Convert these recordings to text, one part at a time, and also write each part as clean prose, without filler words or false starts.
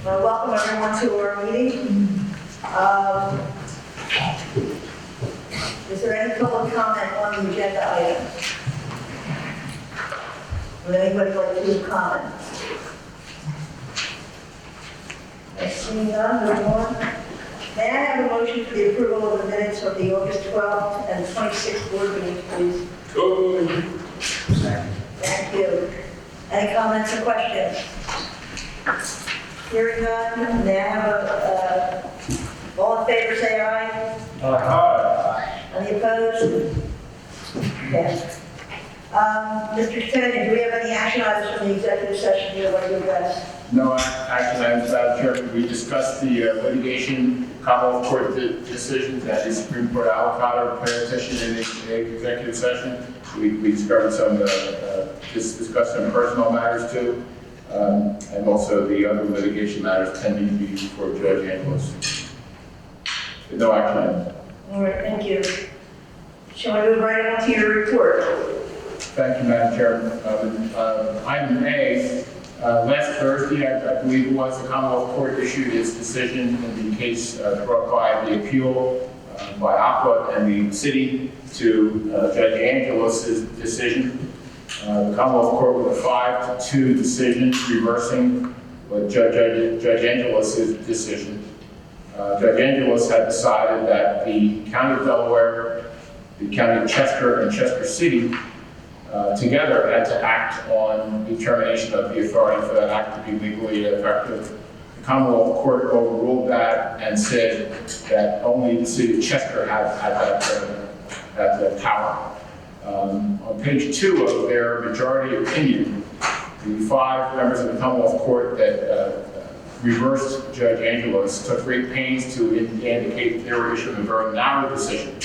Well, welcome everyone to our meeting. Is there any public comment on the agenda item? Would anybody like to comment? Seeing none, moving on. May I have a motion for the approval of the minutes of the August 12th and 26th board meetings, please? Thank you. Any comments or questions? Hearing none, may I have all in favor say aye? Aye. Any opposed? Yes. Mr. Kennedy, do we have any action items from the executive session you would like to address? No action items, Madam Chairman. We discussed the litigation, Commonwealth Court decisions and the Supreme Court avocado petition in the executive session. We discovered some, discussed some personal matters too, and also the other litigation matters pending to be before Judge Angelos. No action items. All right, thank you. Shall we move right on to your report? Thank you, Madam Chairman. Item A, last Thursday, I believe it was, the Commonwealth Court issued its decision in the case brought by the appeal by Aqua and the city to Judge Angelos' decision. The Commonwealth Court with a 5-2 decision reversing what Judge Angelos' decision. Judge Angelos had decided that the County of Delaware, the County of Chester, and Chester City together had to act on determination of the authority for that act to be legally effective. The Commonwealth Court overruled that and said that only the city of Chester had that power. On page 2 of their majority opinion, the 5 members of the Commonwealth Court that reversed Judge Angelos took great pains to indicate that they were issuing a very narrow decision.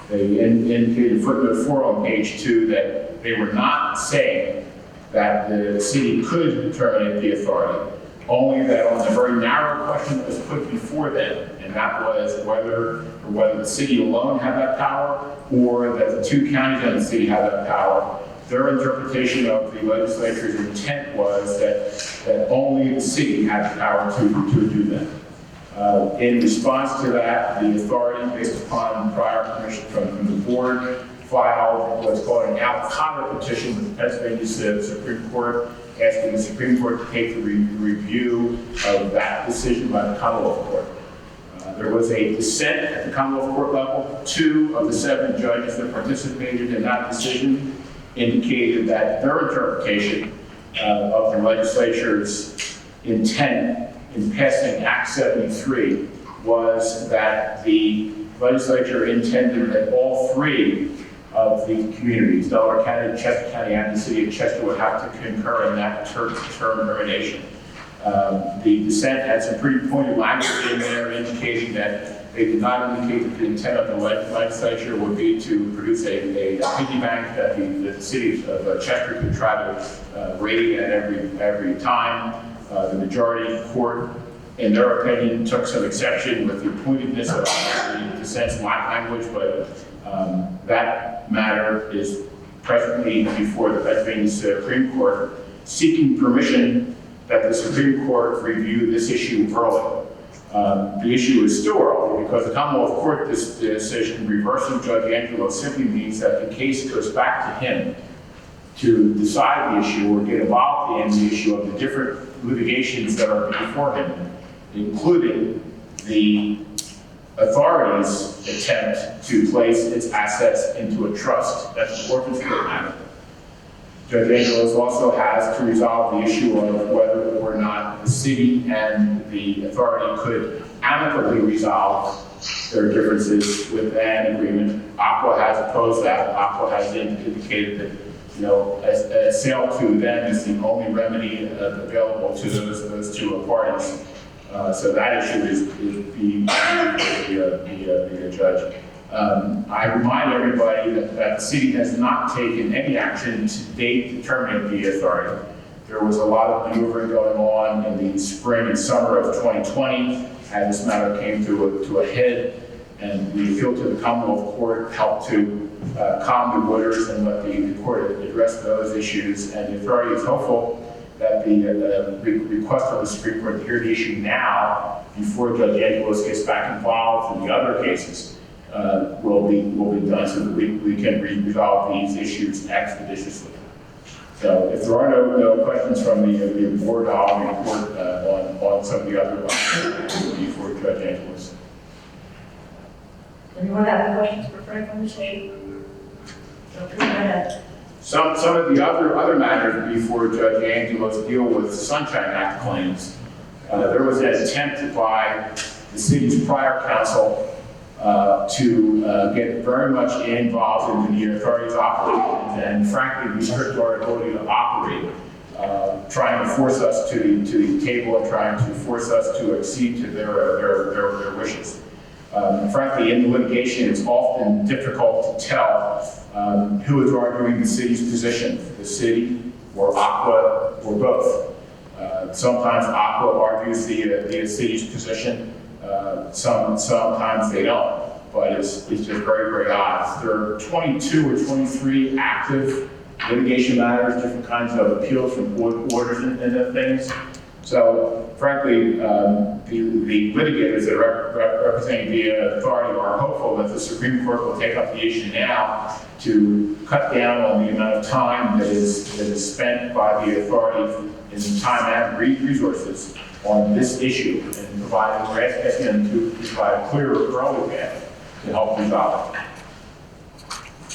They indicated footnote 4 on page 2 that they were not saying that the city could terminate the authority, only that on the very narrow question that was put before them, and that was whether the city alone had that power or that the 2 counties and the city had that power. Their interpretation of the legislature's intent was that only the city had the power to do that. In response to that, the authority, based upon prior permission from the board, filed what's called an avocado petition with the Pennsylvania Supreme Court, asking the Supreme Court to take the review of that decision by the Commonwealth Court. There was a dissent at the Commonwealth Court level. 2 of the 7 judges that participated in that decision indicated that their interpretation of the legislature's intent in passing Act 73 was that the legislature intended that all 3 of the communities, Delaware County, Chester County, and the city of Chester, would have to concur in that termination. The dissent had some pretty pointed language in there indicating that they did not indicate that the intent of the legislature would be to produce a piggy bank that the city of Chester could try to raid at every time. The majority court, in their opinion, took some exception with the pointedness of the dissent's language, but that matter is presently before the Pennsylvania Supreme Court, seeking permission that the Supreme Court review this issue early. The issue is still early because the Commonwealth Court decision reversing Judge Angelos simply means that the case goes back to him to decide the issue or get involved in the issue of the different litigations that are before him, including the authority's attempt to place its assets into a trust. That's an orphan split matter. Judge Angelos also has to resolve the issue of whether or not the city and the authority could amicably resolve their differences with an agreement. Aqua has opposed that. Aqua has indicated that a sale to them is the only remedy available to those 2 parties. So that issue is being the judge. I remind everybody that the city has not taken any action to date to terminate the authority. There was a lot of maneuvering going on in the spring and summer of 2020, and this matter came to a head And the appeal to the Commonwealth Court helped to calm the waters and let the court address those issues. And the authority is hopeful that the request of the Supreme Court to hear the issue now, before Judge Angelos gets back involved in the other cases, will be done so that we can resolve these issues expeditiously. So if there are no questions from the board, I'll report on some of the other ones before Judge Angelos. Anyone have any questions for Frank on this issue? So go ahead. Some of the other matters before Judge Angelos deal with Sunshine Act claims. There was an attempt by the city's prior council to get very much involved in the authority's operations and frankly restrict our ability to operate, trying to force us to the table and trying to force us to accede to their wishes. Frankly, in the litigation, it's often difficult to tell who is arguing the city's position, the city or Aqua or both. Sometimes Aqua argues the city's position, sometimes they don't, but it's just very, very odd. There are 22 or 23 active litigation matters, different kinds of appeals from orders and things. So frankly, the litigators that are representing the authority are hopeful that the Supreme Court will take up the issue now to cut down on the amount of time that is spent by the authority in time and resources on this issue and providing, we're asking them to provide a clear early path to help resolve it.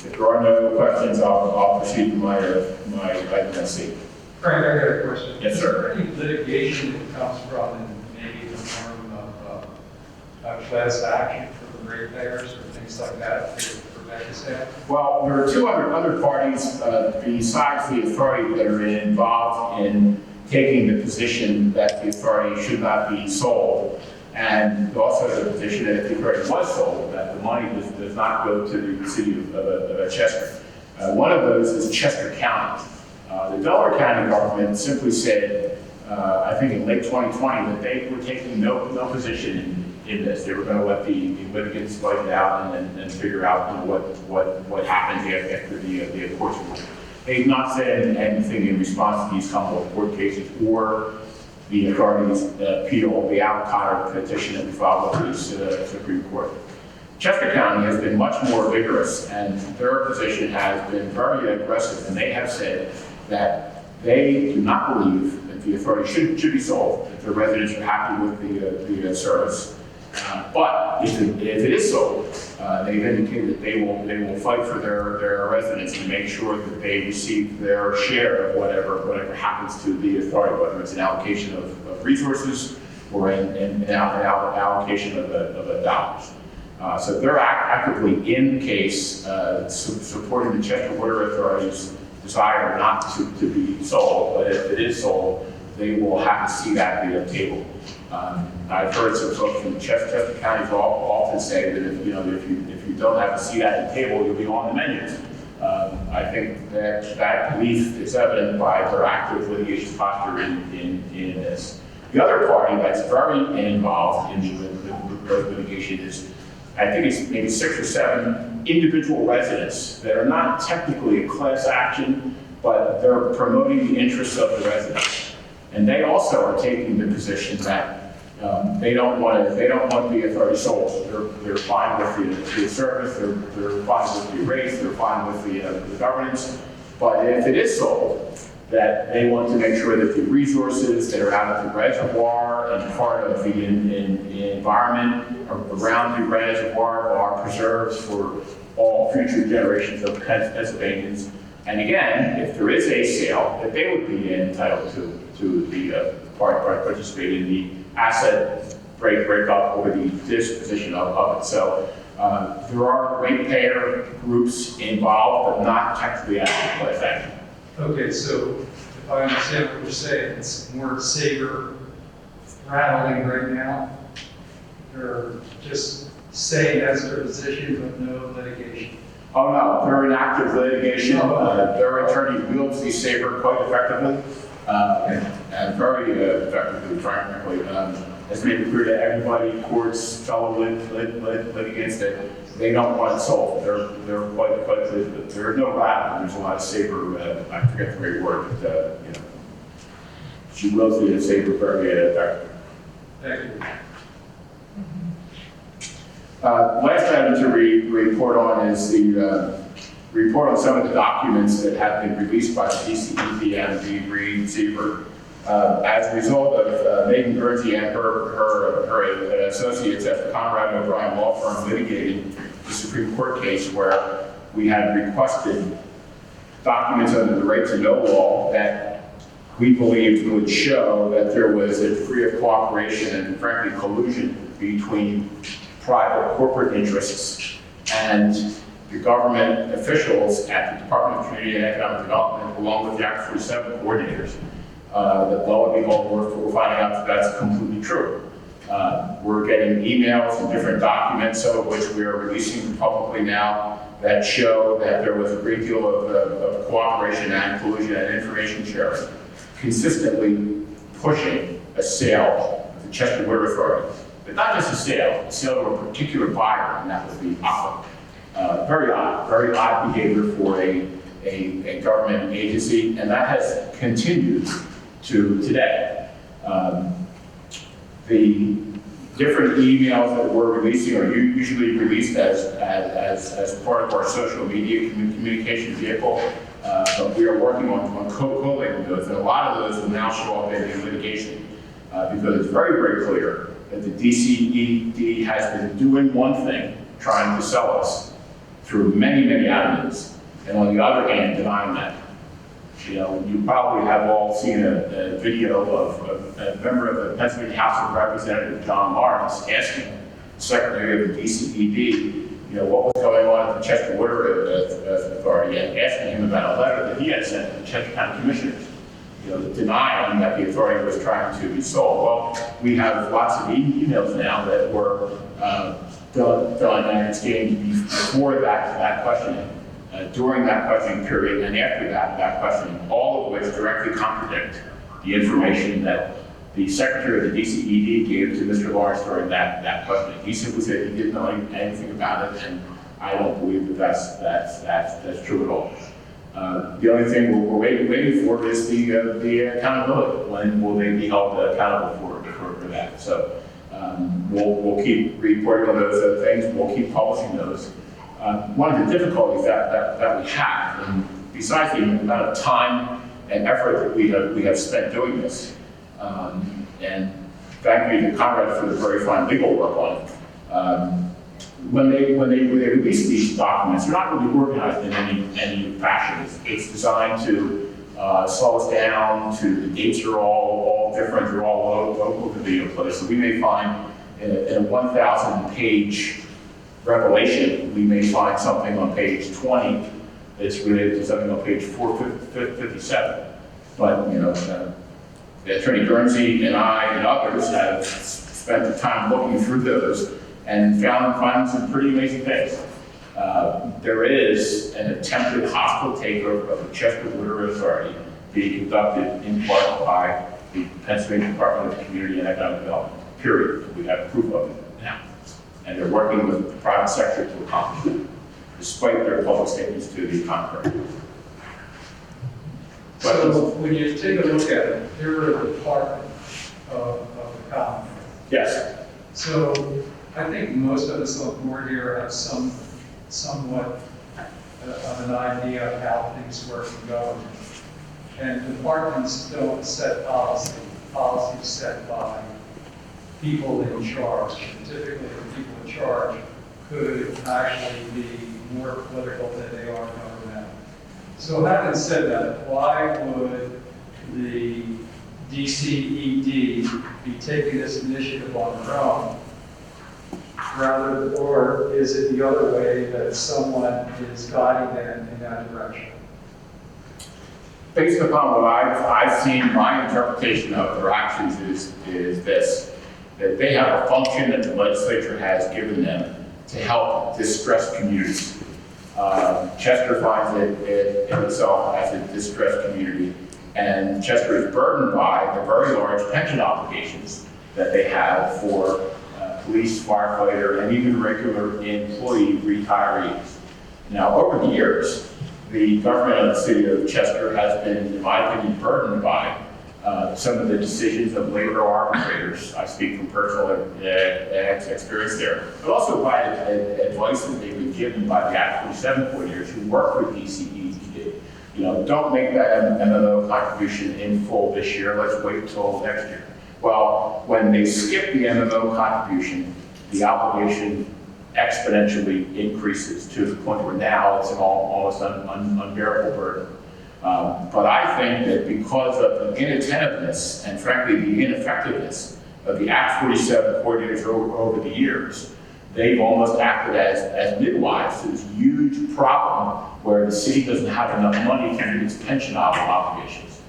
If there are no questions, I'll proceed to my item C. Frank, I got a question. Yes, sir. Is there any litigation that comes from maybe the form of class action for the ratepayers or things like that to prevent this happening? Well, there are two other parties besides the authority that are involved in taking the position that the authority should not be sold, and also the position that if the authority was sold, that the money does not go to the city of Chester. One of those is Chester County. The Delaware County government simply said, I think in late 2020, that they were taking no position in this. They were going to let the litigants fight it out and figure out what happened after the court's ruling. They've not said anything in response to these Commonwealth Court cases or the authority's appeal, the out-of-court petition that we filed with the Supreme Court. Chester County has been much more vigorous, and their position has been very aggressive, and they have said that they do not believe that the authority should be sold, if the residents are happy with the service. But if it is sold, they've indicated that they will fight for their residents and make sure that they receive their share of whatever happens to the authority, whether it's an allocation of resources or an allocation of dollars. So they're actively in the case, supporting the Chester Water Authority's desire not to be sold, but if it is sold, they will have to see that at the table. I've heard some folks from Chester County often say that if you don't have a seat at the table, you'll be on the menus. I think that belief is evident by their active litigation posture in this. The other party that's very involved in the litigation is, I think it's maybe 6 or 7 individual residents that are not technically a class action, but they're promoting the interests of the residents. And they also are taking the position that they don't want the authority sold. They're fine with the service, they're fine with the rates, they're fine with the governance. But if it is sold, that they want to make sure that the resources that are out of the reservoir and part of the environment around the reservoir are preserved for all future generations of Pennsylvanians. And again, if there is a sale, that they would be entitled to the participate in the asset breakup or the disposition of it. So there are ratepayer groups involved, but not technically as a class action. Okay, so if I understand what you're saying, it's more saber rattling right now. They're just saying that's their position, but no litigation. Oh no, they're in active litigation. Their attorney wields the saber quite effectively, and very effectively, frankly. has made it clear to everybody, courts, fellow litigants, that they don't want it sold. They're quite clear that there are no radical. There's a lot of saber, I forget the right word, but, you know, she wills the saber very effective. Thank you. Last item to report on is the report on some of the documents that have been released by the DCED and the receiver. As a result of Megan Guernsey and her associates at the Conrad O'Brien Law Firm litigating the Supreme Court case where we had requested documents under the right to know law that we believed would show that there was a degree of cooperation and frankly collusion between private corporate interests and the government officials at the Department of Community and Economic Development, along with the Act 47 coordinators. That lo and behold, we're finding out that that's completely true. We're getting emails and different documents, some of which we are releasing publicly now, that show that there was a great deal of cooperation and collusion and information sharing, consistently pushing a sale of the Chester Water Authority. But not just a sale to a particular buyer, and that was the Aqua. Very odd behavior for a government agency, and that has continued to today. The different emails that we're releasing are usually released as part of our social media communication vehicle, but we are working on collating those, and a lot of those will now show up in litigation because it's very, very clear that the DCED has been doing one thing, trying to sell us through many, many avenues, and on the other hand, denying that. You know, you probably have all seen a video of a member of the Pennsylvania House of Representatives, John Lawrence, asking the Secretary of the DCED, you know, what was going on at the Chester Water Authority, and asking him about a letter that he had sent to the Chester County Commissioners, you know, denying that the authority was trying to be sold. Well, we have lots of emails now that were done and exchanged before that questioning. During that questioning period and after that questioning, all of which directly contradict the information that the Secretary of the DCED gave to Mr. Lawrence during that questioning. He simply said he didn't know anything about it, and I don't believe that that's true at all. The only thing we're waiting for is the accountability. When will they be held accountable for that? So we'll keep reporting on those things. We'll keep publishing those. One of the difficulties that we have, and besides the amount of time and effort that we have spent doing this, and thank you to Conrad for the very fine legal work on it. When they release these documents, they're not really organized in any fashion. It's designed to slow us down. The dates are all different. They're all over the video place. So we may find in a 1,000-page revelation, we may find something on page 20 that's related to something on page 457. But, you know, Attorney Guernsey and I and others have spent the time looking through those and found some pretty amazing things. There is an attempted hostile takeover of the Chester Water Authority being conducted in part by the Pennsylvania Department of Community and Economic Development, period. We have proof of it now. And they're working with the private sector to accomplish it, despite their public statements to the contrary. So when you take a look at it, you're a department of the common. Yes. So I think most of us on board here have somewhat of an idea of how things work in government. And departments don't set policy. Policy is set by people in charge. And typically, the people in charge could actually be more political than they are governmental. So having said that, why would the DCED be taking this initiative on their own? Or is it the other way that someone is guiding them in that direction? Based upon what I've seen, my interpretation of their actions is this, that they have a function that the legislature has given them to help distressed communities. Chester finds it in itself as a distressed community, and Chester is burdened by the very large pension obligations that they have for police, firefighter, and even regular employee retirees. Now, over the years, the government of the city of Chester has been, in my opinion, burdened by some of the decisions of labor arbitrators. I speak from personal experience there, but also by advice that they've been given by the Act 47 coordinators who work with DCED. You know, don't make that MMO contribution in full this year, let's wait until next year. Well, when they skip the MMO contribution, the obligation exponentially increases to the point where now it's an almost unbearable burden. But I think that because of the inattentiveness and frankly the ineffectiveness of the Act 47 coordinators over the years, they've almost acted as midwives to this huge problem where the city doesn't have enough money to meet its pension obligations.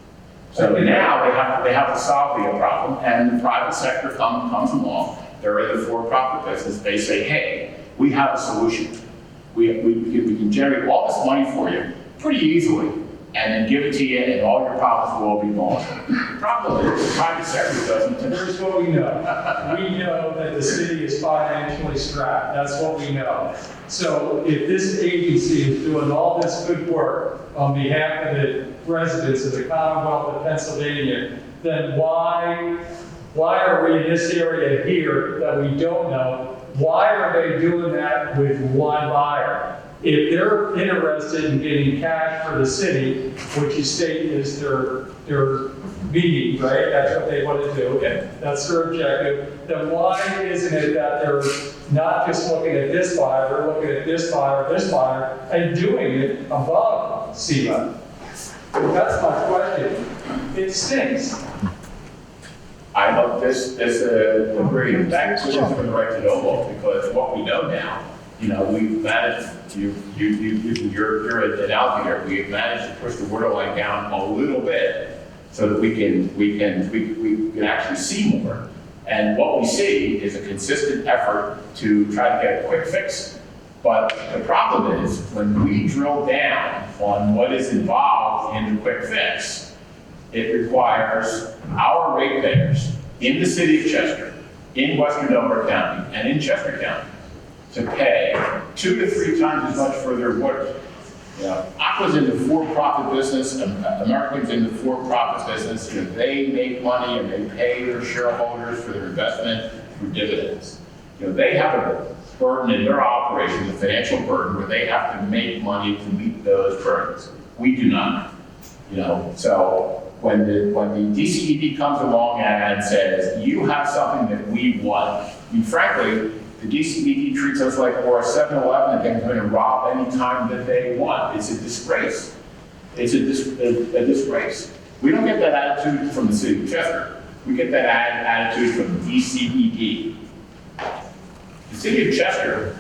So now they have to solve the problem, and the private sector comes along. They're in the for-profit business. They say, hey, we have a solution. We can generate all this money for you pretty easily, and then give it to you, and all your problems will be gone. The problem is the private sector doesn't. Here's what we know. We know that the city is financially strapped. That's what we know. So if this agency is doing all this good work on behalf of the residents of the Commonwealth of Pennsylvania, then why are we in this area here that we don't know? Why are they doing that with one buyer? If they're interested in getting cash for the city, which you state is their meeting, right? That's what they want to do. Okay. That's their objective. Then why isn't it that they're not just looking at this buyer, they're looking at this buyer, and doing it above CEMA? That's my question. It stinks. I hope this agree. In fact, this is for the right to know law, because what we know now, you know, we've managed, you're an analogy here, we've managed to push the borderline down a little bit so that we can actually see more. And what we see is a consistent effort to try to get a quick fix. But the problem is, when we drill down on what is involved in the quick fix, it requires our ratepayers in the city of Chester, in Western Delaware County, and in Chester County to pay 2 to 3 times as much for their water. You know, Aqua's in the for-profit business, Americans in the for-profit business. You know, they make money and they pay their shareholders for their investment through dividends. You know, they have a burden in their operation, the financial burden, where they have to make money to meet those burdens. We do not. You know, so when the DCED comes along and says, you have something that we want, I mean, frankly, the DCED treats us like we're a 7-Eleven and they can come in and rob any time that they want. It's a disgrace. It's a disgrace. We don't get that attitude from the city of Chester. We get that attitude from the DCED. The city of Chester,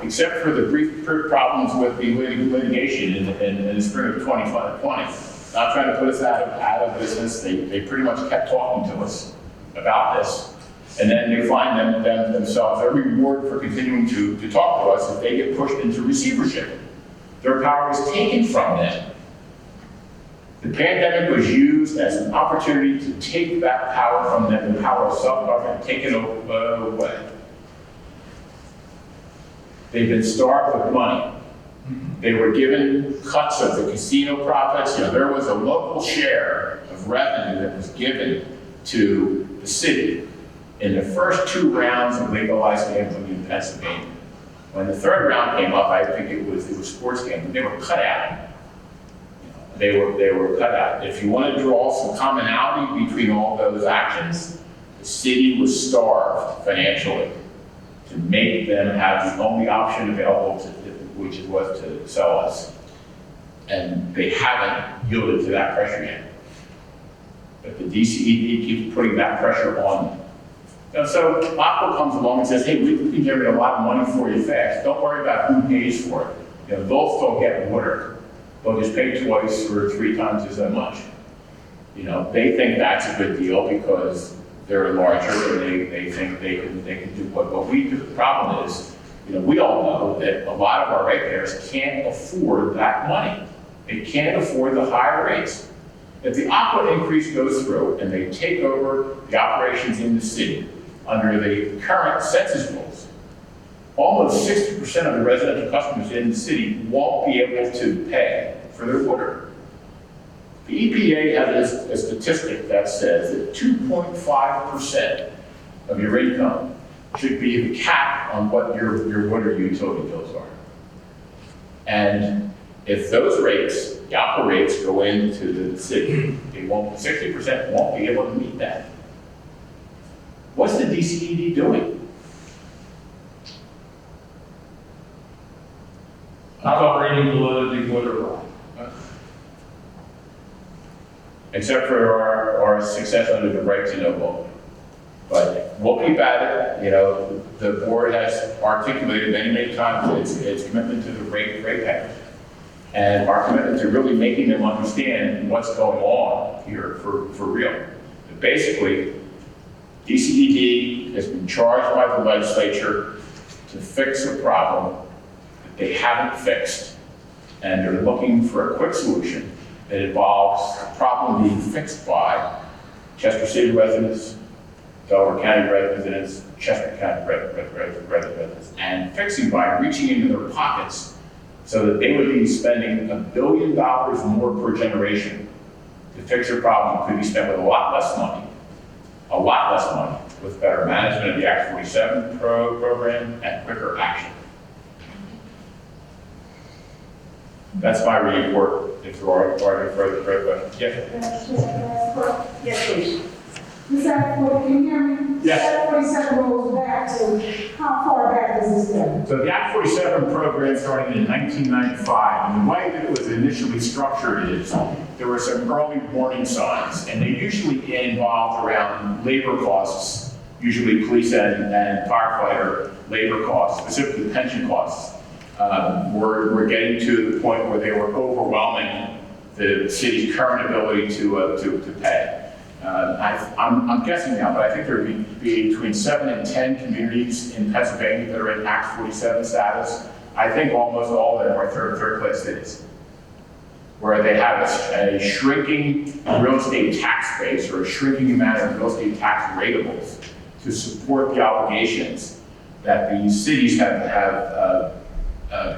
except for the brief problems with the litigation in the spring of 2020, not trying to put us out of business, they pretty much kept talking to us about this. And then they find themselves a reward for continuing to talk to us if they get pushed into receivership. Their power is taken from them. The pandemic was used as an opportunity to take that power from them, the power of self-government, taken away. They've been starved of money. They were given cuts of the casino profits. You know, there was a local share of revenue that was given to the city in the first 2 rounds of legalized gambling in Pennsylvania. When the 3rd round came up, I think it was sports gambling. They were cut out. They were cut out. If you want to draw some commonality between all those actions, the city was starved financially to make them have the only option available, which was to sell us. And they haven't yielded to that pressure yet. But the DCED keeps putting that pressure on them. And so Aqua comes along and says, hey, we can generate a lot of money for you fast. Don't worry about who pays for it. You know, they'll still get water. They'll just pay twice or 3 times as much. You know, they think that's a good deal because they're larger and they think they can do what we do. The problem is, you know, we all know that a lot of our ratepayers can't afford that money. They can't afford the higher rates. If the aqua increase goes through and they take over the operations in the city under the current census rules, almost 60% of the residential customers in the city won't be able to pay for their water. The EPA has a statistic that says that 2.5% of your income should be the cap on what your water utility bills are. And if those rates, the aqua rates, go into the city, 60% won't be able to meet that. What's the DCED doing? Operating below the water line. Except for our success under the right to know vote. But we'll keep at it. You know, the board has articulated many times its commitment to the rate payers. And our commitment to really making them understand what's going on here for real. But basically, DCED has been charged by the legislature to fix a problem that they haven't fixed. And they're looking for a quick solution that involves the problem being fixed by Chester City residents, Delaware County residents, Chester County residents, and fixing by reaching into their pockets so that they would be spending $1 billion more per generation to fix a problem that could be spent with a lot less money, with better management of the Act 47 program and quicker action. That's my report. If there are any further questions. Yes? Yes, please. This Act 40, can you hear me? Yes. Act 47 goes back to, how far back does this go? So the Act 47 program started in 1995, and the way that it was initially structured is there were some early warning signs, and they usually involved around labor costs, usually police and firefighter labor costs, specifically pension costs. We're getting to the point where they were overwhelming the city's current ability to pay. I'm guessing now, but I think there would be between 7 and 10 communities in Pennsylvania that are in Act 47 status. I think almost all of them are third-class cities, where they have a shrinking real estate tax base or a shrinking amount of real estate tax ratables to support the obligations that these cities have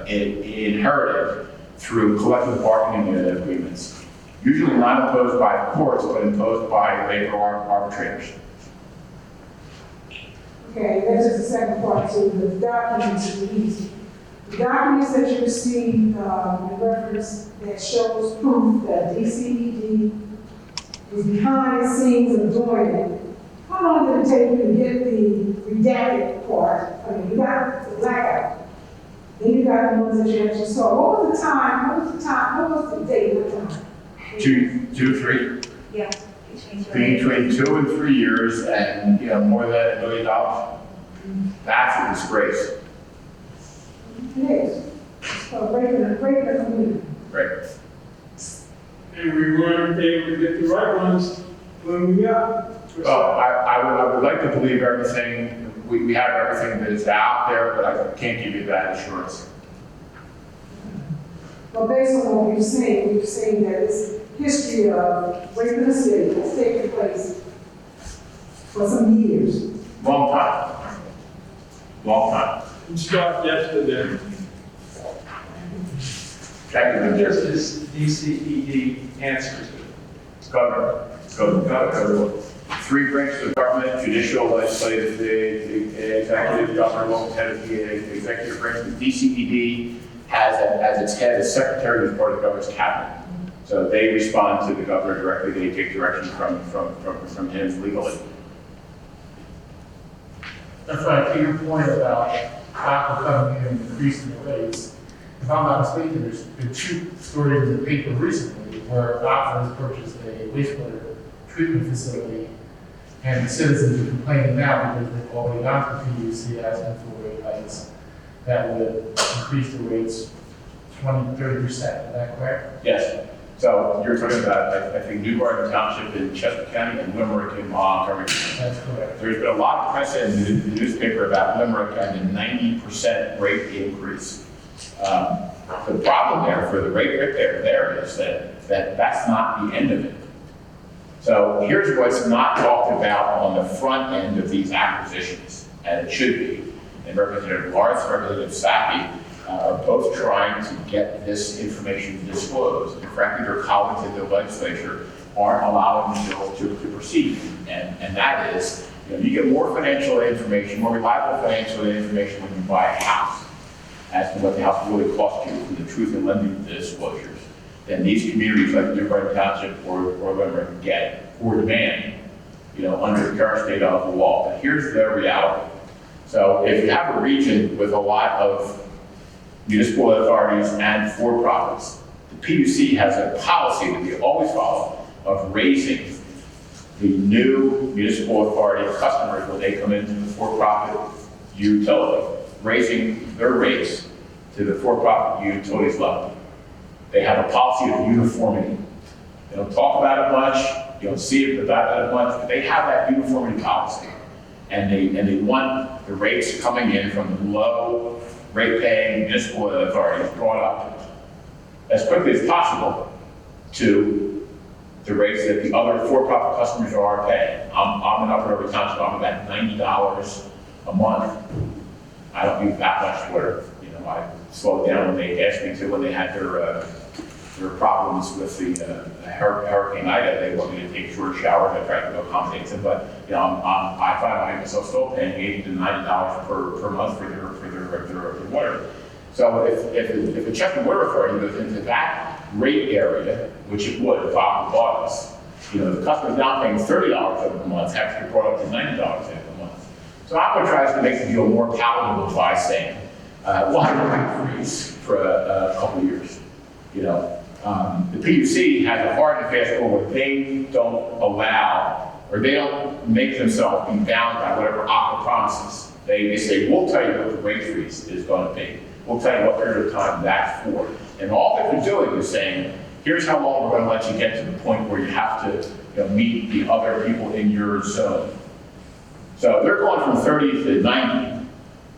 inherited through collective bargaining agreements, usually not imposed by the courts, but imposed by labor arbitrators. Okay, that's just the second part to the documents released. The documents that you received in reference that shows proof that DCED is behind the scenes of doing it. How long did it take you to get the redacted part? I mean, you got the blackout. Then you got the ones that you actually saw. What was the time? What was the date? What time? 2, 3. Yeah. Between 2 and 3 years, and more than $1 million. That's a disgrace. It is. So breaking the community. Right. And we weren't able to get the right ones when we got. Well, I would like to believe everything. We have everything that is out there, but I can't give you that assurance. Well, based on what we've seen that this history of rape in the city has taken place for some years. Long time. We started yesterday. Thank What you, does this DCED answer to? Governor. 3 branches of government: judicial, legislative, the executive, governor, head of the executive branch. The DCED has as its head a secretary who's part of the governor's cabinet. So they respond to the governor directly. They take direction from him legally. That's right, to your point about Apple coming in and increasing the rates. If I'm not mistaken, there's been 2 stories in the paper recently where Apple has purchased a wastewater treatment facility, and the citizens are complaining now because they've already gone to PUC asking for rate hikes that would increase the rates 20-30%. Is that correct? Yes. So you're talking about, I think, New Garden Township in Chester County and Limerick in Montgomery. That's correct. There's been a lot of press in the newspaper about Limerick and the 90% rate increase. The problem there for the rate there is that that's not the end of it. So here's what's not talked about on the front end of these acquisitions, and it should be. And Representative Lawrence and Representative Sapi are both trying to get this information disclosed. And frankly, their colleagues in the legislature aren't allowing the bill to proceed. And that is, you get more financial information, more reliable financial information when you buy a house as to what the house really cost you for the truth in lending disclosures than these communities like New Brighton Township or Glen get or demand, under the current state of the law. But here's the reality. So if you have a region with a lot of municipal authorities and for-profits, the PUC has a policy that they always follow of raising the new municipal authority customers when they come into the for-profit utility, raising their rates to the for-profit utilities level. They have a policy of uniformity. They don't talk about it much, you don't see it about it much, but they have that uniformity policy. And they want the rates coming in from the low rate-paying municipal authorities brought up as quickly as possible to the rates that the other for-profit customers are paying. I'm in Upper River Township, I'm about $90 a month. I don't use that much Twitter. I slowed down when they asked me to when they had their problems with the Hurricane Ida. They wanted me to take short showers. I tried to accommodate them, but I find myself still paying $80 to $90 per month for their water. So if a Chester Water Authority goes into that rate area, which it would if Aqua bought us, the customer's now paying $30 a month, have to be brought up to $90 a month. So Aqua tries to make the deal more palatable by saying, we'll have a rate freeze for a couple of years. The PUC has a hard and fast rule where they don't allow, or they don't make themselves be bound by whatever Aqua promises. They say, we'll tell you what the rate freeze is going to be. We'll tell you what period of time that's for. And all that they're doing is saying, here's how long we're going to let you get to the point where you have to meet the other people in your zone. So they're going from 30 to 90,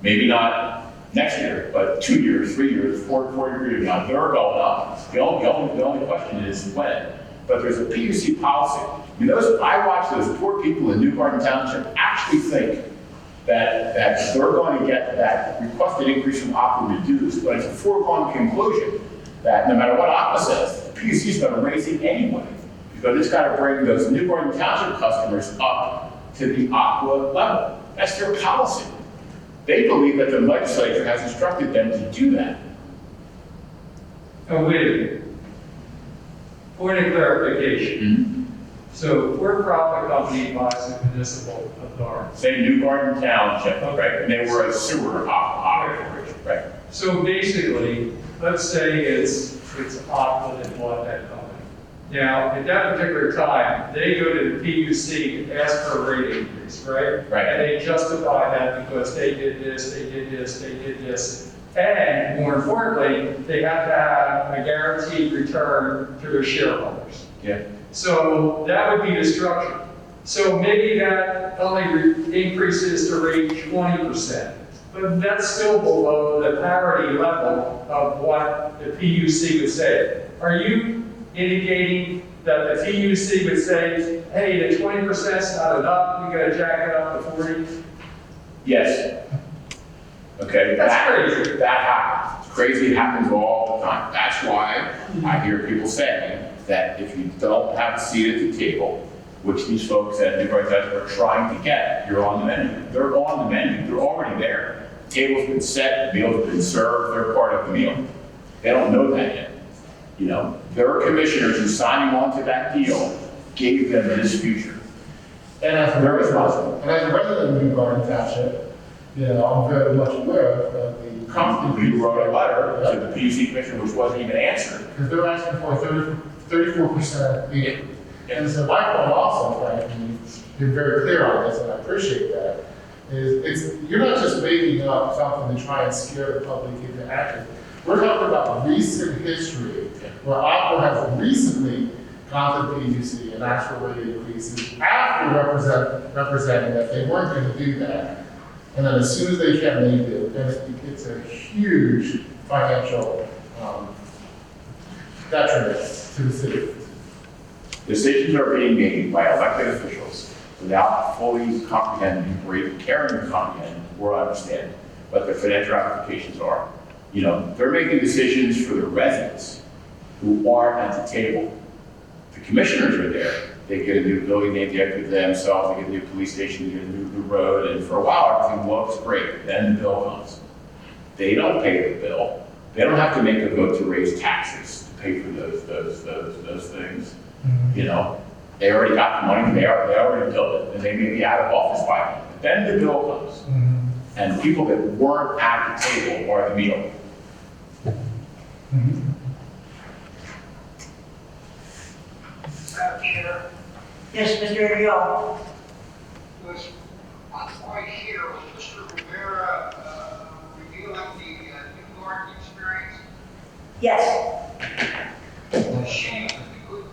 maybe not next year, but 2 years, 3 years, 4 years now, they're going up. The only question is when. But there's a PUC policy. I watch those poor people in New Brighton Township actually think that they're going to get that requested increase from Aqua reduced, but it's a foregone conclusion that no matter what Aqua says, the PUC is going to raise it anyway, because it's got to bring those New Brighton Township customers up to the Aqua level. That's their policy. They believe that the legislature has instructed them to do that. Oh, wait a minute. Point of clarification. So for-profit company buys a municipal authority. Say New Brighton Township, right? And they were a sewer operator, right? So basically, let's say it's Aqua that bought that company. Now, at that particular time, they go to the PUC and ask for a rate increase, right? Right. And they justify that because they did this, they did this, they did this. And more importantly, they have to have a guaranteed return to their shareholders. Yeah. So that would be the structure. So maybe that only increases the rate 20%, but that's still below the parity level of what the PUC would say. Are you indicating that the PUC would say, hey, the 20% is not enough, we gotta jack it up to 40? Yes. Okay. That's crazy. That happens. It's crazy. It happens all the time. That's why I hear people saying that if you don't have a seat at the table, which these folks at New Brighton are trying to get, you're on the menu. They're on the menu. They're already there. The table's been set. The meal's been served. They're part of the meal. They don't know that yet. Their commissioners who signing on to that deal gave them this future. And as a resident of New Brighton Township, I'm very much aware of the constant. You wrote a letter to the PUC commissioner, which wasn't even answered. Because they're asking for a 34% increase. And so my point also, Frank, and you've been very clear on this, and I appreciate that, is you're not just making up something to try and scare the public into action. We're talking about recent history, where Aqua has recently gone to the PUC and asked for rate increases after representing that they weren't going to do that. And then as soon as they can, they do. And it's a huge financial detriment to the city. Decisions are being made by elected officials without fully comprehending or even caring to comprehend or understand what their financial applications are. You know, they're making decisions for the residents who aren't at the table. The commissioners are there. They get a new building named after themselves, they get a new police station, they get a new road, and for a while, everything looks great. Then the bill comes. They don't pay the bill. They don't have to make a vote to raise taxes to pay for those things. You know, they already got the money, they already built it, and they may be out of office by then. But then the bill comes. And the people that weren't at the table are the meal. Madam Chair, Yes, Mr. Andrew. was right here was Mr. Rivera revealing the New Garden experience. Yes. It's a shame that the good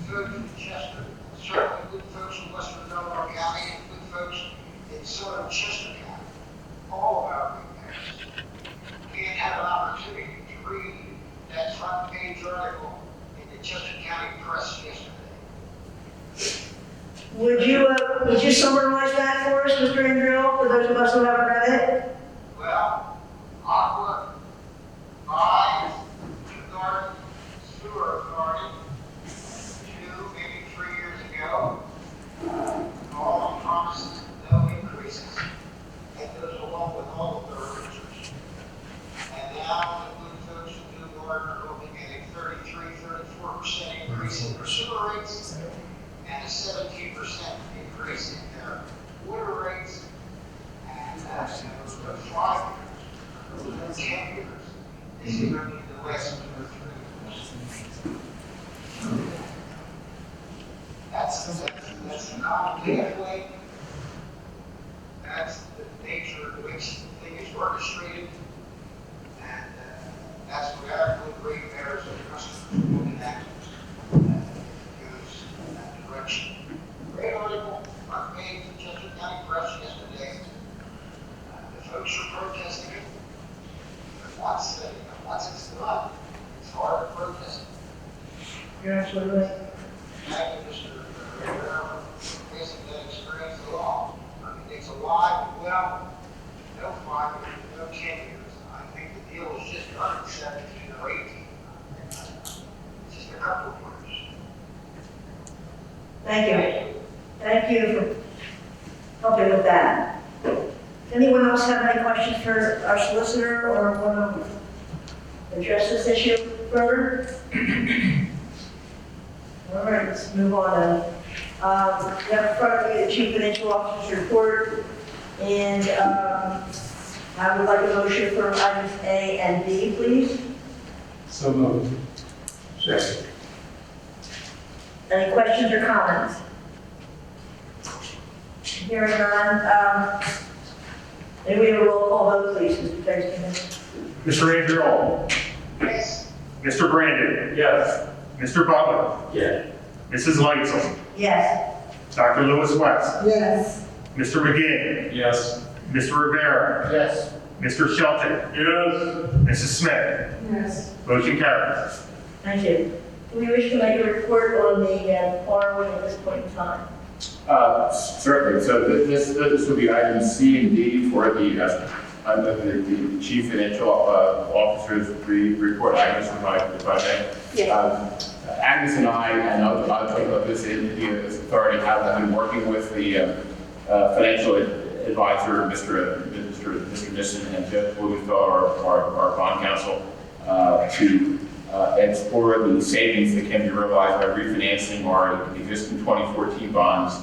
folks in Chester, certainly good folks in Western Delaware County, and good folks in southern Chester County, all of our parents, can't have an opportunity to read that front page article in the Chester County Press yesterday. Would you summarize that for us, Mr. Andrew, for those of us who haven't read it? Well, Aqua buys the garden, sewer authority, 2, maybe 3 years ago. All promises no increases. It goes along with all of their research. And now the good folks in New Garden are looking at a 34% increase in their sewer rates and a 17% increase in their water rates. And that's for 5 years, 10 years. This is going to be the last 2 or 3 years. That's the common pathway. That's the nature of which the thing is orchestrated. And that's what our good ratepayers and customers are looking at. Goes in that direction. Great article, front page of Chester County Press yesterday. The folks are protesting it. But once it's done, it's hard to protest. You're absolutely right. Thank you, Mr. Rivera, for passing that experience along. I mean, it's alive and well, no 5 years, no 10 years. I think the deal was just done in 17 or 18. It's just a couple of years. Thank you. Thank you for helping with that. Anyone else have any questions for our solicitor or want to address this issue further? All right, let's move on. We have in front of me the Chief Financial Officer's report, and I would like a motion for items A and B, please. So moved. Second. Any questions or comments? Hearing none, may we have a roll call vote, please, Mr. Vice Mr. Andrew. Yes. Mr. Brandon. Yes. Mr. Butler. Yeah. Mrs. Lightsell. Yes. Dr. Lewis West. Yes. Mr. McGinn. Yes. Mr. Rivera. Yes. Mr. Shelton. Yes. Mrs. Smith. Yes. Motion carries. Thank you. Do we wish to make a report on the borrowing at this point in time? Certainly. So this will be items C and D for the Chief Financial Officer's report. Agnes, if I may. Yes. Agnes and I, and I'll talk about this in the authority, have been working with the financial advisor, Mr. Nissen, and Jeff Blumenthal, our bond counsel, to explore the savings that can be realized by refinancing our existing 2014 bonds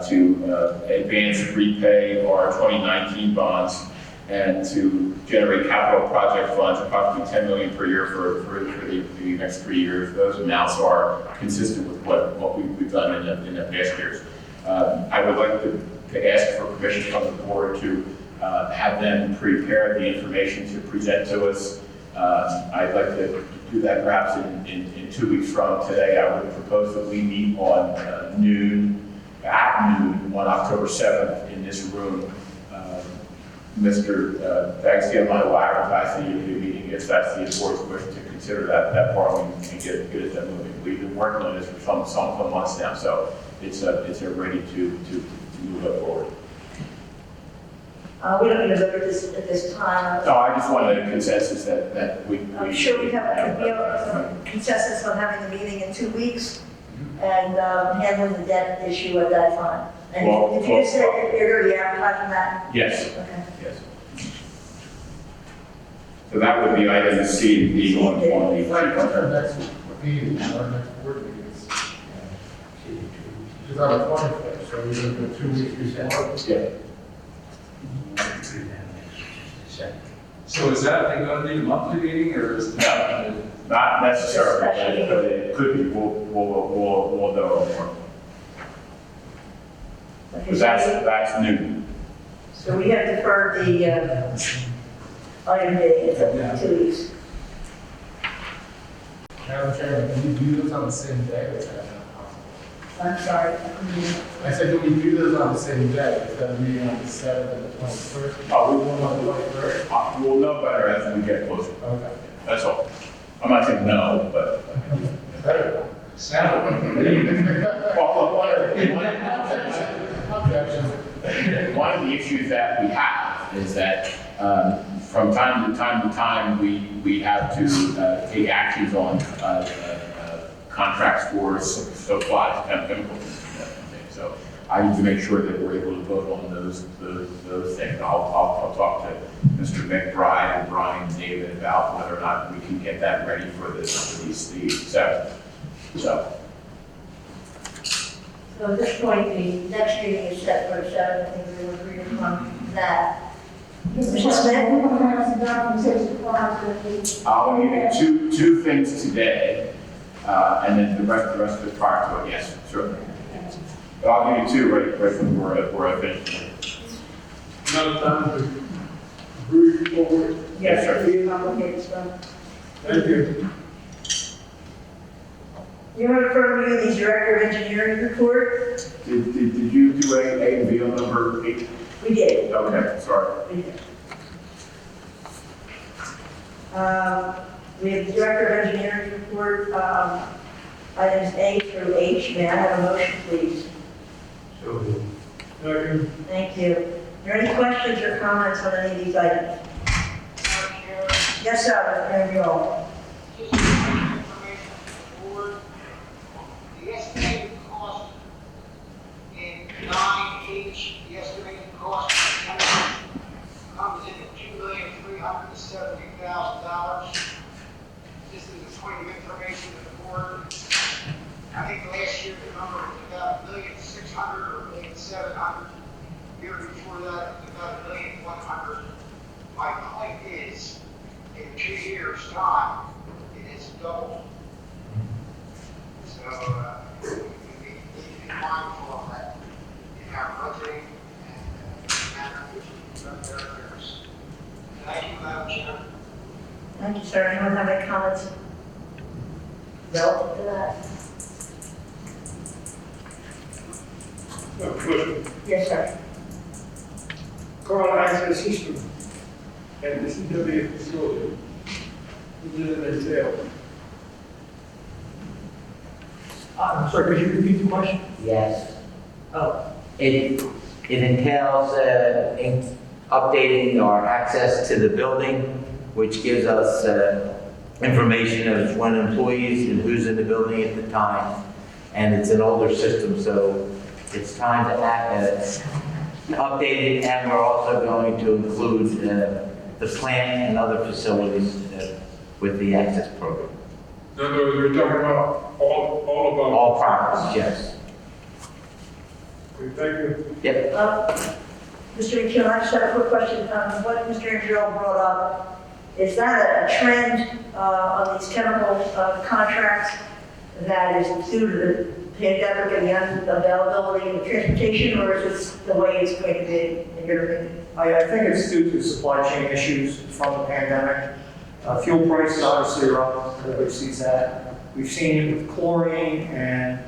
to advance repay our 2019 bonds and to generate capital project funds, approximately $10 million per year for the next 3 years. Those amounts are consistent with what we've done in the past years. I would like to ask for permission from the board to have them prepare the information to present to us. I'd like to do that perhaps in 2 weeks from today. I would propose that we meet on at noon on October 7th in this room Mr. Bagsdale might will advertise the meeting if that's the board's wish to consider that part and get it done moving. We've been working on this for some months now, so it's ready to move it forward. We don't need to vote at this time. No, I just wanted a consensus that we. I'm sure we have a consensus on having the meeting in 2 weeks and handling the debt issue at that time. And Well, did you just say you're going to be advertising that? Yes, Okay. yes. So that would be item C and D on the. Like, what's our next meeting, our next board meeting is? It's on the 25th, so we're going to go 2 weeks before. Yeah. So is that going to be a monthly meeting or is that? Not necessarily, but it could be. We'll know more. Because that's new. So we have deferred the item D until 2 weeks. Madam Chairman, can we do this on the same day? Or is that not possible? I'm sorry. I said, can we do this on the same day, instead of meeting on the 7th and the 21st? Oh, we On the 21st? We'll know better as we get closer. Okay. That's all. I'm not saying no, but. Better. One of the issues that we have is that from time to time, we have to take actions on contracts for supplies, chemicals. So I need to make sure that we're able to vote on those things. I'll talk to Mr. McBride and Brian and David about whether or not we can get that ready for these 7th. So at this point, the next meeting is set for 7th. I think we will agree upon that. Mr. Mr. Smith, Smith? we're going to have some documentation prior to the meeting. I'll give you two things today, and then the rest of it prior to it, yes, certainly. But I'll give you two right when we're finished. Another time to move forward. Yes, sir. Yes, complicated stuff. Thank you. You want to refer me to the Director of Engineering report? Did you do A and B on number 8? We did. Okay, sorry. We did. We have the Director of Engineering report, items A through H. May I have a motion, please? Second. Thank you. Are there any questions or comments on any of these items? Madam Chair, Yes, sir, Mr. Andrew. just some information for the board. The estimated cost in 9H, the estimated cost for chemicals comes in at $2,370,000. This is a point of information to the board. I think last year the number was about $1,600,000 or $1,700,000. The year before that, it was about $1,100,000. My point is, in 2 years' time, it has doubled. So, we need to be mindful of that in our budgeting and manner in which we run their affairs. Thank you, Madam Chair. Thank you, sir. Anyone have any comments relative to that? Question. Yes, sir. Carl access system and the CW facility. What does it entail? I'm sorry, could you repeat the question? Yes. Oh, It entails updating our access to the building, which gives us information of when employees and who's in the building at the time. And it's an older system, so it's time to update it, and we're also going to include the plant and other facilities with the access program. In other words, we're talking about all of them. All properties, yes. Okay, thank you. Yep. Mr. McKeon, I just have a quick question. What Mr. Andrew brought up, is that a trend on these chemical contracts that is due to the pandemic and the unavailability of transportation, or is this the way it's going to be in your opinion? I think it's due to supply chain issues from the pandemic. Fuel prices obviously are up, everybody sees that. We've seen it with chlorine and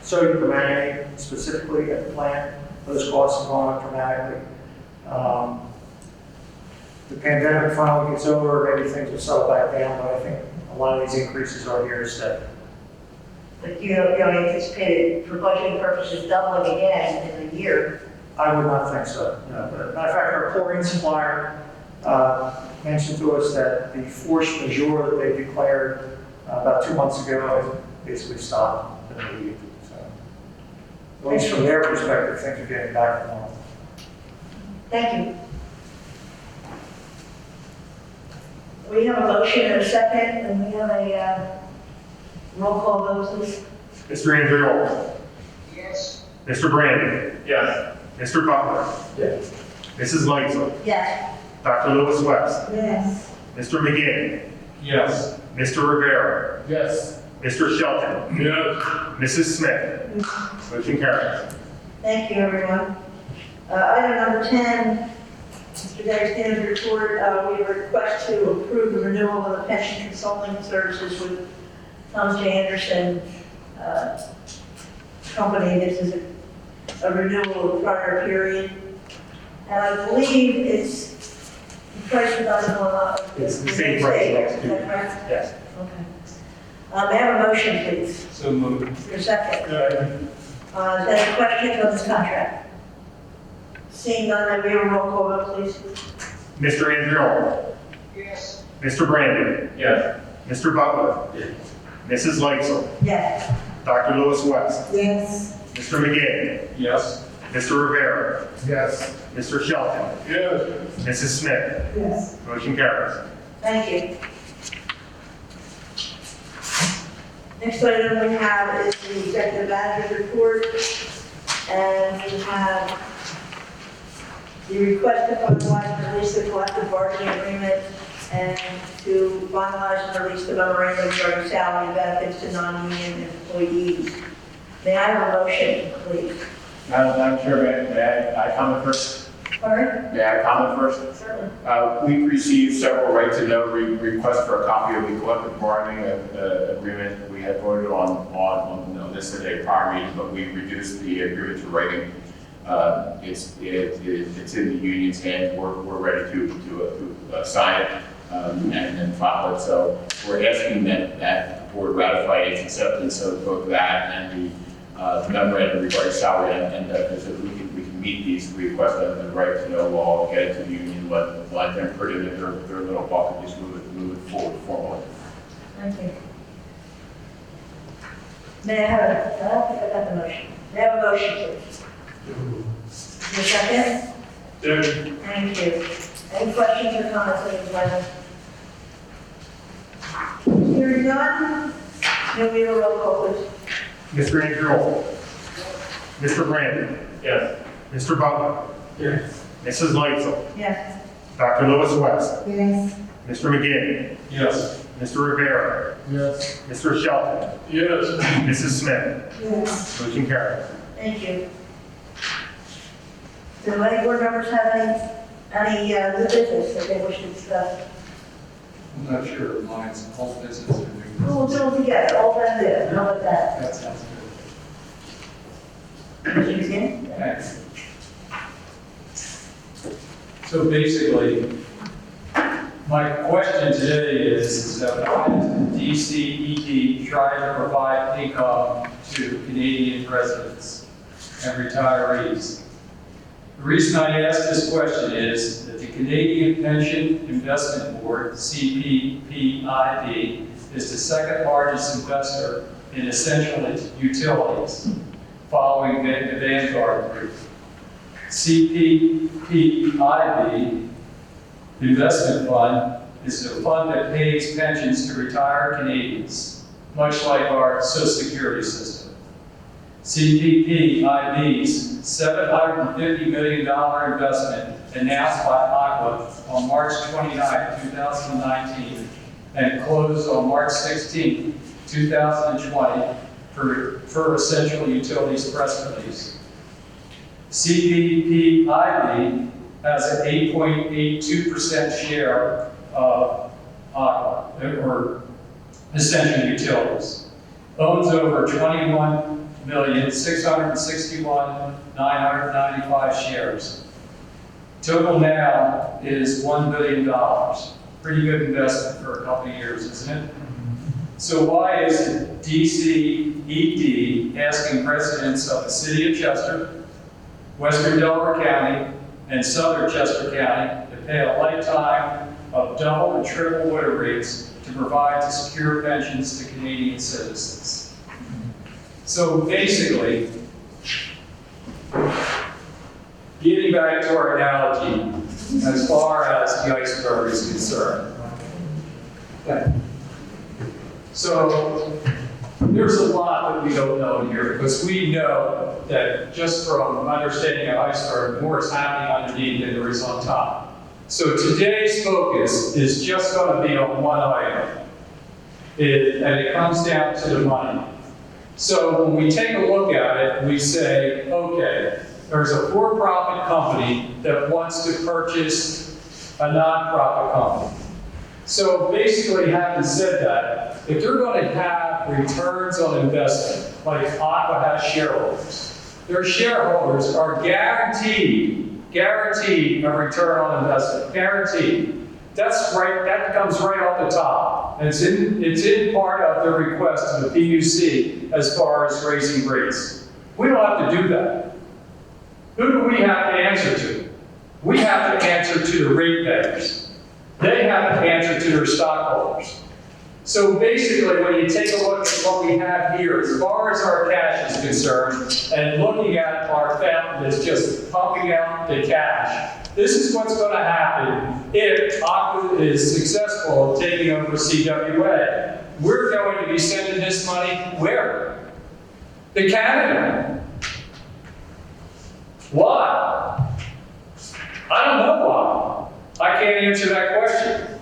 sodium permanganate specifically at the plant. Those costs have gone up dramatically. the pandemic finally gets over, maybe things will settle back down, but I think a lot of these increases are here to stay. But you don't anticipate it for budgeting purposes doubling again in a year? I would not think so, no. But matter of fact, our chlorine supplier mentioned to us that the force majeure that they declared about 2 months ago has basically stopped immediately. So, at least from their perspective, things are getting back to normal. Thank you. We have a motion and a second, and we have a roll call vote, please. Mr. Andrew. Yes. Mr. Brandon. Yes. Mr. Butler. Yes. Mrs. Lightsell. Yes. Dr. Lewis West. Yes. Mr. McGinn. Yes. Mr. Rivera. Yes. Mr. Shelton. Yes. Mrs. Smith. Motion carries. Thank you, everyone. Item number 10, Mr. D'Agostino's report, we request to approve the renewal of the pension consulting services with Thomas J. Anderson Company. This is a renewal of the prior period. And I believe it's, the price is not going up. It's the same price next Is that to correct? Yes. Okay. May I have a motion, please? So moved. For a second. Is there any questions on this contract? Seeing none, may we have a roll call vote, please? Mr. Andrew. Yes. Mr. Brandon. Yes. Mr. Butler. Mrs. Lightsell. Yes. Dr. Lewis West. Yes. Mr. McGinn. Yes. Mr. Rivera. Yes. Mr. Shelton. Yes. Mrs. Smith. Yes. Motion carries. Thank you. Next item we have is the executive manager's report. And we have the request to finalize and release the collective bargaining agreement and to finalize and release the memorandum regarding salary and benefits to non-union employees. May I have a motion, please? Madam Chair, may I comment first? Pardon? May I comment first? Certainly. We received several right to know requests for a copy of the collective bargaining agreement. We had voted on this at a prior meeting, but we reduced the agreement to writing. It's in the union's hands. We're ready to sign it and file it. So we're asking that the board ratify its acceptance of both that and the memorandum regarding salary and benefits, so we can meet these requests and the right to know law, get it to the union, let them put it in their little bucket, just move it forward formally. Thank you. May I have I don't think I got the motion. May I have a motion, please? Your second? Second. Thank you. Any questions or comments on this item? Hearing none, may we have a roll call, please? Mr. Andrew. Mr. Brandon. Yes. Mr. Butler. Yes. Mrs. Lightsell. Yes. Dr. Lewis West. Yes. Mr. McGinn. Yes. Mr. Rivera. Yes. Mr. Shelton. Yes. Mrs. Smith. Yes. Motion carries. Thank you. Do any board members have any new business that they wish to discuss? I'm not sure, mine's whole business or new We'll do them together, all that good, how about that? That sounds good. Mr. McGinn? Thanks. So basically, my question today is why does the DCED try to provide income to Canadian residents and retirees? The reason I ask this question is that the Canadian Pension Investment Board, CPPIB, is the second largest investor in essential utilities, following the Vanguard Group. CPPIB Investment Fund is a fund that pays pensions to retired Canadians, much like our Social Security system. CPPIB's $750 million investment announced by Aqua on March 29, 2019, and closed on March 16, 2020 for essential utilities press release. CPPIB has an 8.82% share of Aqua, or essential utilities, owns over 21,661,995 shares. Total now is $1 billion. Pretty good investment for a couple of years, isn't it? So why is DCED asking residents of the city of Chester, Western Delaware County, and Southern Chester County to pay a lifetime of double and triple water rates to provide to secure pensions to Canadian citizens? So basically, getting back to our analogy, as far as the iceberg is concerned. Okay. So there's a lot that we don't know here, because we know that just from understanding an iceberg, more is happening underneath than there is on top. So today's focus is just going to be on one item, and it comes down to the money. So when we take a look at it, we say, okay, there's a for-profit company that wants to purchase a non-profit company. So basically, having said that, if they're going to have returns on investment, like Aqua has shareholders, their shareholders are guaranteed a return on investment, guaranteed. That's right, that comes right off the top. And it's in part of their request to the PUC as far as raising rates. We don't have to do that. Who do we have to answer to? We have to answer to the ratepayers. They have to answer to their stockholders. So basically, when you take a look at what we have here, as far as our cash is concerned, and looking at our fountain that's just pumping out the cash, this is what's going to happen if Aqua is successful in taking over CWA. We're going to be sending this money where? To Canada. Why? I don't know why. I can't answer that question.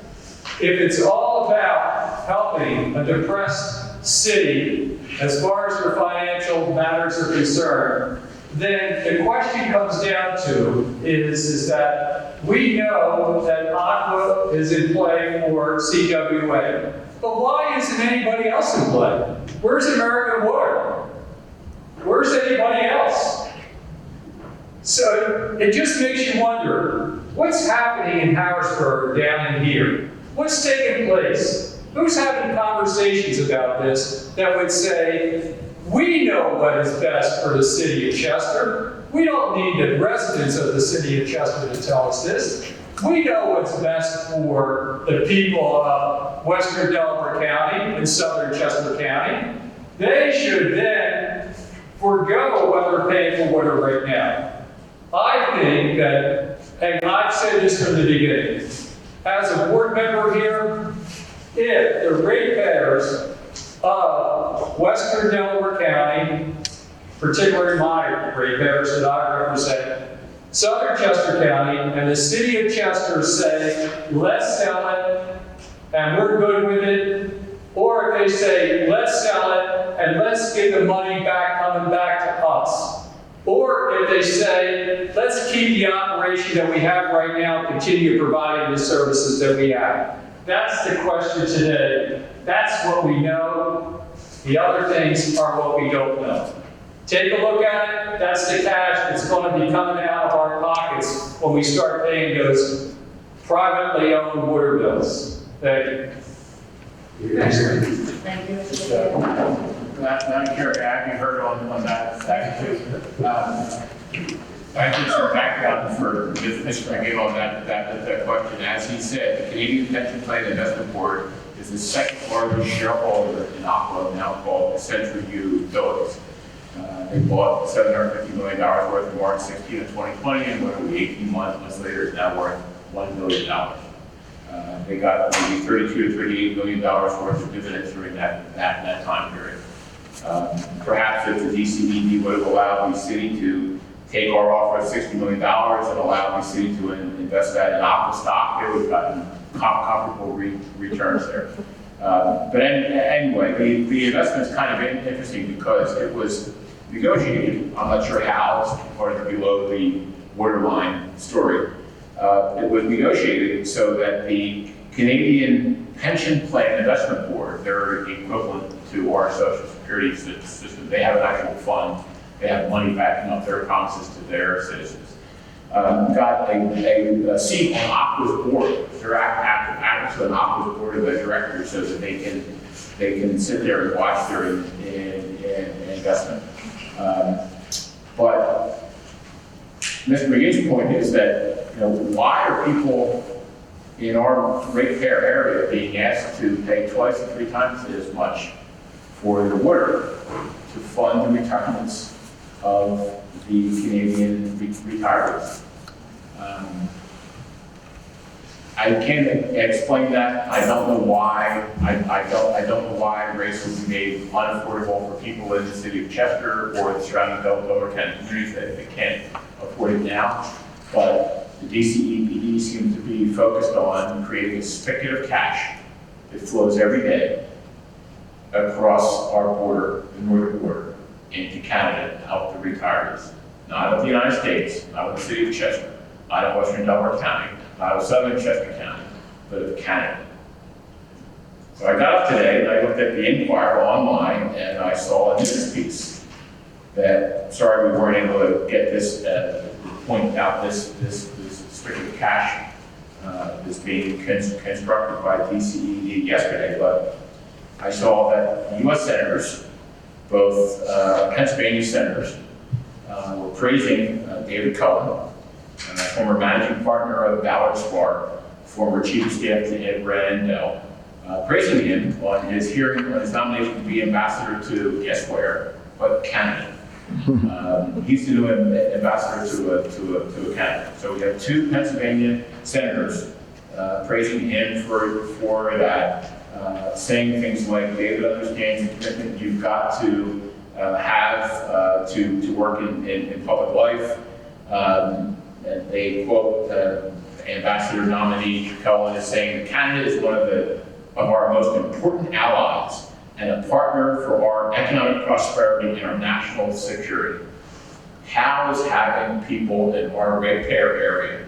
If it's all about helping a depressed city as far as their financial matters are concerned, then the question comes down to is that we know that Aqua is in play for CWA, but why isn't anybody else in play? Where's American Water? Where's anybody else? So it just makes you wonder, what's happening in Harrisburg down in here? What's taking place? Who's having conversations about this that would say, we know what is best for the city of Chester. We don't need the residents of the city of Chester to tell us this. We know what's best for the people of Western Delaware County and Southern Chester County. They should then forego what they're paying for water right now. I think that, and I've said this from the beginning, as a board member here, if the ratepayers of Western Delaware County, particularly my ratepayers that I represent, Southern Chester County, and the city of Chester say, let's sell it, and we're good with it, or if they say, let's sell it, and let's get the money back coming back to us. Or if they say, let's keep the operation that we have right now, continue providing the services that we have. That's the question today. That's what we know. The other things are what we don't know. Take a look at it. That's the cash that's going to be coming out of our pockets when we start paying those privately owned water bills. Thank you. Thank you, Mr. McKay. Madam Chair, have you heard on that? I did some background for Mr. McGill on that question. As he said, the Canadian Pension Plan Investment Board is the second largest shareholder in Aqua, now called Century U Utilities. They bought $750 million worth of March 16 of 2020, and literally 18 months later, it's now worth $1 million. They got maybe $32 to $38 million worth of dividends during that time period. Perhaps if the DCED would have allowed the city to take our offer of $60 million and allow the city to invest that in Aqua stock, they would have gotten comparable returns there. But anyway, the investment's kind of interesting because it was negotiated. I'm not sure how, it's part of the below the waterline story. It was negotiated so that the Canadian Pension Plan Investment Board, they're equivalent to our Social Security system. They have an actual fund. They have money backing up their promises to their citizens. got a seat on Aqua's board. They're active to an Aqua's board of directors so that they can sit there and watch their investment. But Mr. McGee's point is that, why are people in our ratepayer area being asked to pay twice or 3 times as much for the water to fund the retirements of the Canadian retirees? I can't explain that. I don't know why. I don't know why rates would be made unaffordable for people in the city of Chester or the surrounding Delaware County communities that can't afford it now. But the DCEPD seems to be focused on creating a spigot of cash that flows every day across our border, the northern border, into Canada to help the retirees. Not of the United States, not of the city of Chester, not of Western Delaware County, not of Southern Chester County, but of Canada. So I got up today and I looked at the Inquirer online and I saw a news piece that, sorry we weren't able to get this, point out this spigot of cash is being constructed by DCED yesterday, but I saw that U.S. senators, both Pennsylvania senators, were praising David Cohen, former managing partner of Ballard Spark, former chief of staff to Ed Randell, praising him on his hearing on his nomination to be ambassador to, guess where, but Canada. He's the new ambassador to Canada. So we have 2 Pennsylvania senators praising him for that, saying things like, David understands the commitment you've got to have to work in public life. And they quote Ambassador nominee Cohen as saying that Canada is one of our most important allies and a partner for our economic prosperity and our national security. How is having people in our ratepayer area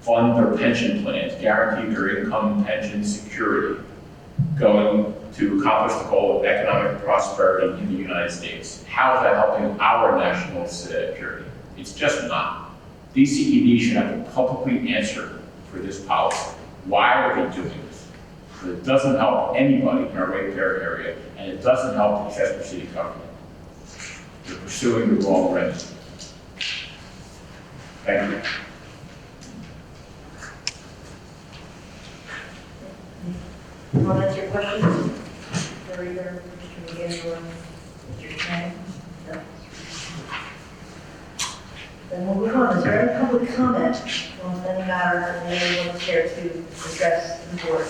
fund their pension plans, guarantee their income and pension security, going to accomplish the goal of economic prosperity in the United States? How is that helping our national security? It's just not. DCED should have to publicly answer for this policy. Why are they doing this? But it doesn't help anybody in our ratepayer area, and it doesn't help the Chester City government. They're pursuing the wrong remedy. Thank you. Want to answer your questions? Or either Mr. McGinn or Mr. Chang? No. Then we'll move on. Is there any public comment on any matter that anyone would care to address the board?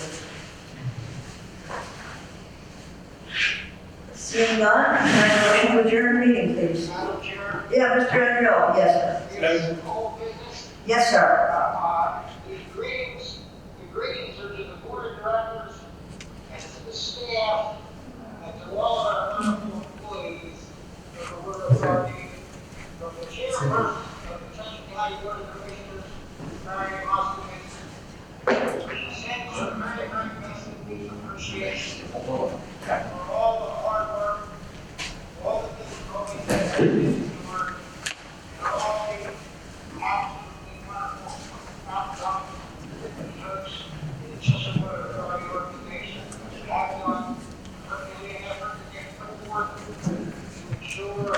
Seeing none, can I have a motion to adjourn the meeting, please? Madam Chair, Yeah, Mr. Andrew, yes, sir. is whole business. Yes, sir. The greetings are to the board of directors and to the staff and to all of our wonderful employees of the Water Authority, from the chairperson of the Chester County Board of Commissioners, Mary Moskowitz. We send you a very, very best of deep appreciation for all the hard work, all the difficulties that have been endured, and all the absolutely wonderful outcomes that the folks in the Chester Water Authority organization have done, Herculean effort to get forth to ensure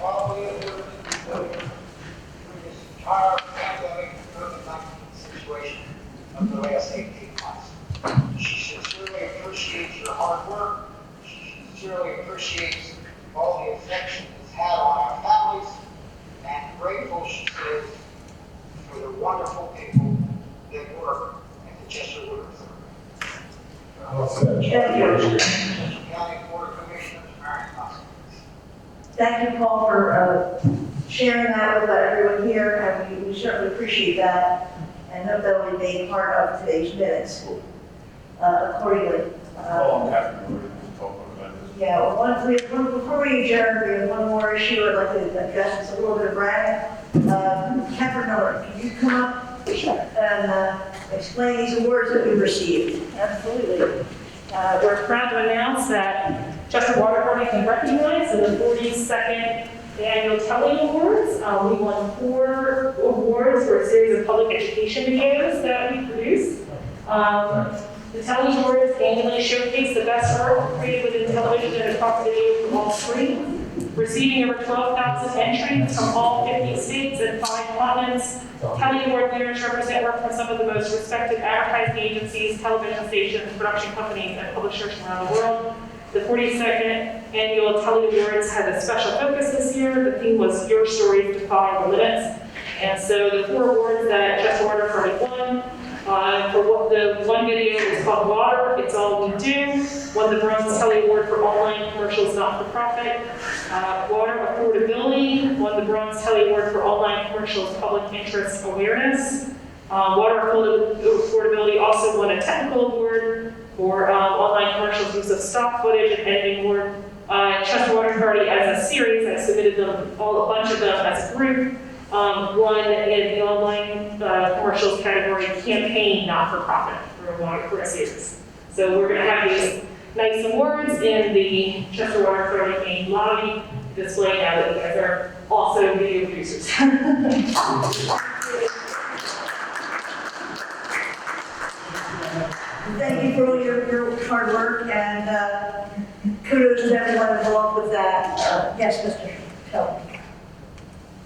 all the efforts through this entire pandemic COVID-19 situation of the last 18 months. She sincerely appreciates your hard work. She sincerely appreciates all the affection it's had on our families, and grateful, she says, for the wonderful people that work at the Chester Water Authority. Thank you. Chester County Board of Commissioners, Mary Moskowitz. Thank you, Paul, for sharing that with everyone here, and we certainly appreciate that, and hope that will be made part of today's minutes accordingly. Paul and Catherine were talking about this. Yeah, well, before we adjourn, we have one more issue I'd like to address. It's a little bit of brag. Catherine Miller, can you come up and explain these awards that we've received? Absolutely. We're proud to announce that Chester Water Authority has been recognized in the 42nd the annual Telly Awards. We won 4 awards for a series of public education videos that we produced. The Telly Awards annually showcase the best work created within television and across video from all screens, receiving over 12,000 entries from all 50 states and 5 continents. Telly Award winners represent work from some of the most respected advertising agencies, television stations, production companies, and publishers from around the world. The 42nd annual Telly Awards had a special focus this year. The theme was Your Stories Defy the Limits. And so the 4 awards that Chester Water Authority won, for what the one video is called Water, It's All We Do, won the Bronze Telly Award for online commercials not-for-profit. Water Affordability won the Bronze Telly Award for online commercials public interest awareness. Water Affordability also won a technical award for online commercials use of stock footage and editing award. Chester Water Authority as a series, I submitted them a bunch of them as a group. Won in the online commercials category, campaign not-for-profit for a series. So we're going to have these nice awards in the Chester Water Authority main lobby display now that you guys are also video producers. Thank you for all your hard work, and kudos to everyone involved with that. Yes, Mr. Kelly.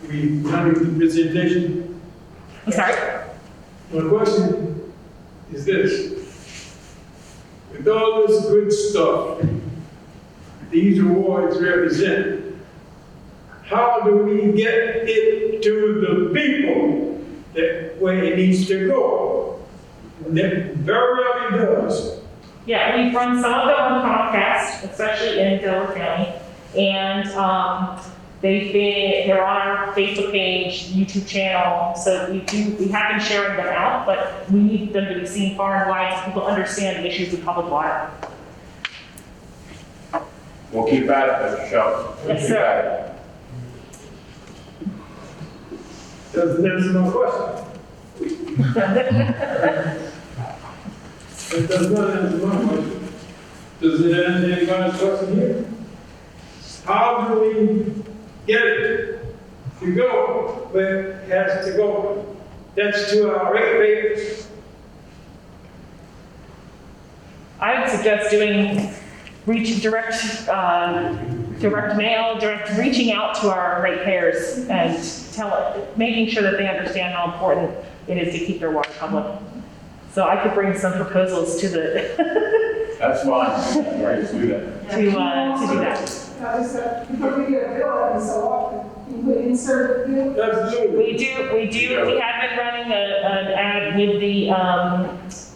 We having the presentation. I'm sorry? My question is this. With all this good stuff these awards represent, how do we get it to the people that where it needs to go? And that very rarely does. Yeah, we've run some of them on Comcast, especially in Delaware County, and they're on our Facebook page, YouTube channel, so we have been sharing them out, but we need them to be seen far and wide so people understand the issues with public water. We'll keep at it, Mr. Sheldon. We'll Yes, keep sir. at it. Doesn't answer my question. It does not answer my question. Does it answer anybody's question here? How do we get it to go where it has to go? That's to our ratepayers. I would suggest doing reaching out to our ratepayers and making sure that they understand how important it is to keep their water public. So I could bring some proposals to the That's fine. Right, let's do that. to do that. Because we get a bill every so often, you could insert a bill. Absolutely. We have been running an ad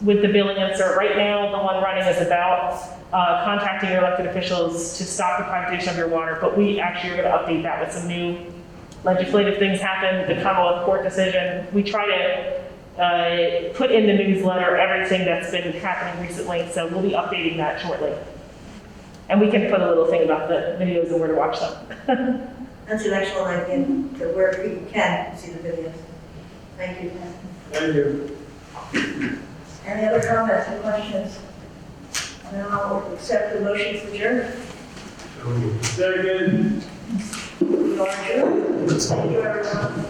with the billing insert. Right now, the one running is about contacting your elected officials to stop the privatization of your water, but we actually are going to update that with some new legislative things happen, the Commonwealth Court decision. We try to put in the newsletter everything that's been happening recently, so we'll be updating that shortly. And we can put a little thing about the videos and where to watch them. That's an excellent idea, to where people can see the videos. Thank you. Thank you. Any other comments or questions? Then I'll accept the motion for adjournment. Second. We are adjourned. Thank you, everyone.